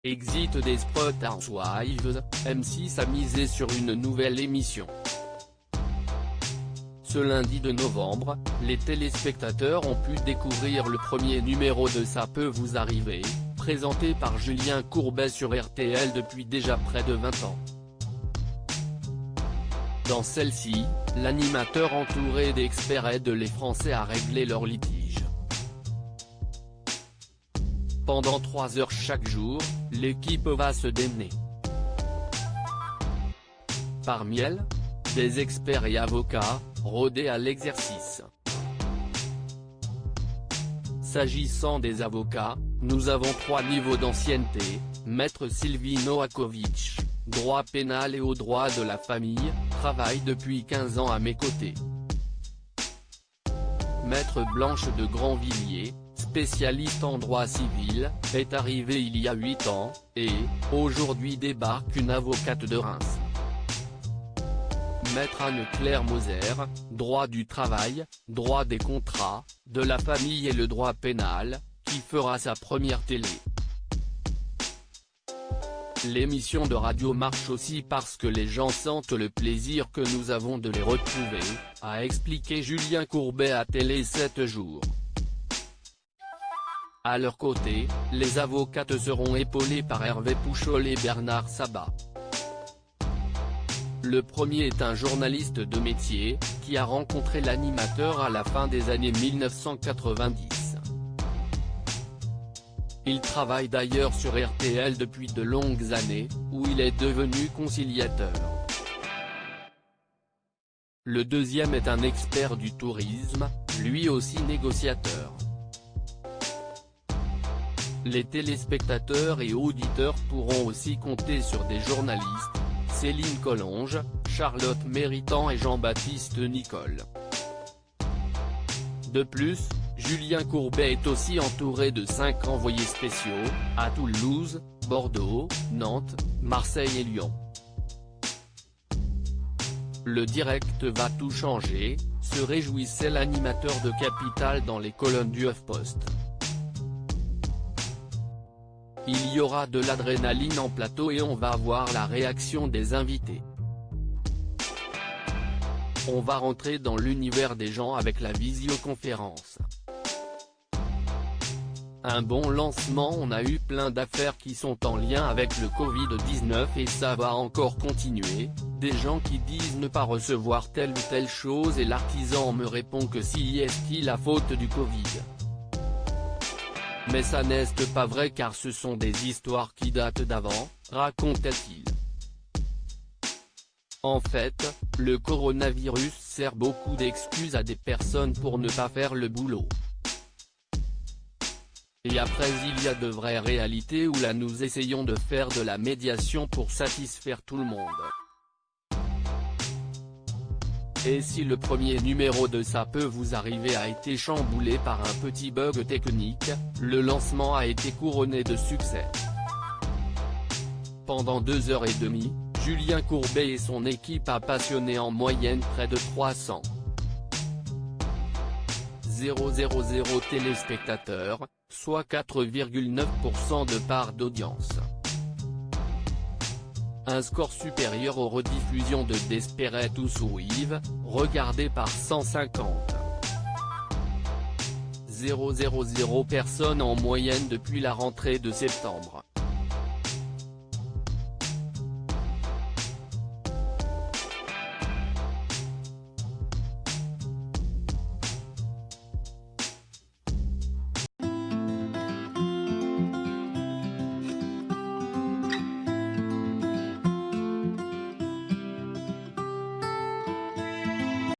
Exit Desperate Housewives, M6 a misé sur une nouvelle émission. Ce lundi de novembre, les téléspectateurs ont pu découvrir le premier numéro de Ça peut vous arriver, présenté par Julien Courbet sur RTL depuis déjà près de 20 ans. Dans celle-ci, l'animateur entouré d'experts aide les Français à régler leurs litiges. Pendant 3 heures chaque jour, l'équipe va se démener. Parmi elles, des experts et avocats, rodés à l'exercice. S'agissant des avocats, nous avons 3 niveaux d'ancienneté, Maître Sylvie Noakovic, droit pénal et au droit de la famille, travaille depuis 15 ans à mes côtés. Maître Blanche de Grandvilliers, spécialiste en droit civil, est arrivée il y a 8 ans, et, aujourd'hui débarque une avocate de Reims. Maître Anne-Claire Moser, droit du travail, droit des contrats, de la famille et le droit pénal, qui fera sa première télé. L'émission de radio marche aussi parce que les gens sentent le plaisir que nous avons de les retrouver, a expliqué Julien Courbet à Télé 7 jours. À leur côté, les avocates seront épaulées par Hervé Pouchol et Bernard Sabat. Le premier est un journaliste de métier, qui a rencontré l'animateur à la fin des années 1990. Il travaille d'ailleurs sur RTL depuis de longues années, où il est devenu conciliateur. Le deuxième est un expert du tourisme, lui aussi négociateur. Les téléspectateurs et auditeurs pourront aussi compter sur des journalistes, Céline Collonges, Charlotte Méritant et Jean-Baptiste Nicole. De plus, Julien Courbet est aussi entouré de 5 envoyés spéciaux, à Toulouse, Bordeaux, Nantes, Marseille et Lyon. Le direct va tout changer, se réjouissait l'animateur de Capital dans les colonnes du HuffPost. Il y aura de l'adrénaline en plateau et on va voir la réaction des invités. On va rentrer dans l'univers des gens avec la visioconférence. Un bon lancement, on a eu plein d'affaires qui sont en lien avec le Covid-19 et ça va encore continuer, des gens qui disent ne pas recevoir telle ou telle chose et l'artisan me répond que si est-il la faute du Covid. Mais ça n'est pas vrai car ce sont des histoires qui datent d'avant, racontait-il. En fait, le coronavirus sert beaucoup d'excuses à des personnes pour ne pas faire le boulot. Et après il y a de vraies réalités où là nous essayons de faire de la médiation pour satisfaire tout le monde. Et si le premier numéro de Ça peut vous arriver a été chamboulé par un petit bug technique, le lancement a été couronné de succès. Pendant 2h30, Julien Courbet et son équipe a passionné en moyenne près de 300 000 téléspectateurs, soit 4,9% de part d'audience. Un score supérieur aux rediffusions de Desperate Housewives, regardé par 150 000 personnes en moyenne depuis la rentrée de septembre.